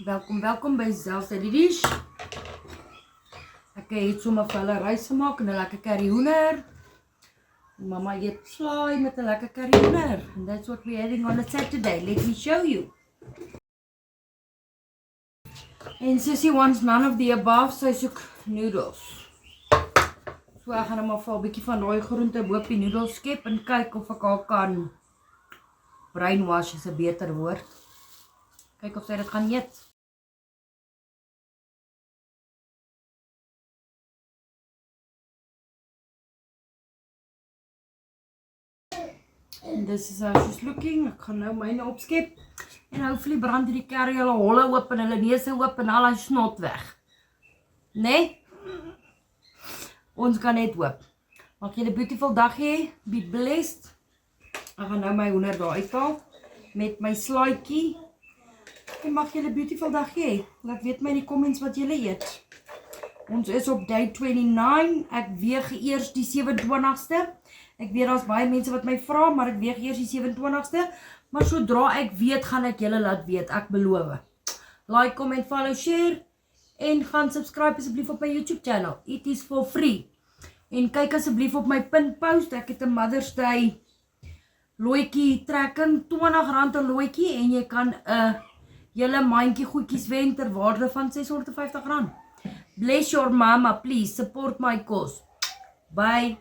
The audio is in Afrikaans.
Welkom by Zelfs die Dish. Ek het sommer vir hulle rys gemaak en 'n lekker curry hoender. Mama eet slaai met 'n lekker curry hoender. And that's what we're having on a Saturday. Let me show you. En Sissy wants none of the above, sy soek noodles. So ek gaan maar vir 'n bietjie van daai groente bo op die noodles skep en kyk of ek haar kan brainwash is 'n beter woord. Kyk of sy dit gaan eet. And this is how she's looking. Ek gaan nou myne opskep. En hopefully brand hierdie curry hulle holle oop en hulle neuse oop en al die snot weg. Nee? Ons kan net hoop. Mag julle 'n beautiful dag hê. Be blessed. Ek gaan nou my hoender daar uithaal met my slaaitjie. En mag julle 'n beautiful dag hê. Laat weet my in die comments wat julle eet. Ons is op day 29. Ek weeg eers die 27ste. Ek weet daar's baie mense wat my vra, maar ek weeg eers die 27ste. Maar sodra ek weet, gaan ek julle laat weet. Ek beloof. Like, comment, follow, share. En gaan subscribe asseblief op my YouTube channel. It is for free. En kyk asseblief op my pin post. Ek het 'n Mother's Day looitjie trekking. R20 'n looitjie. En jy kan 'n hele mandjie goedjies wen ter waarde van R650. Bless your mama, please. Support my cause. Bye.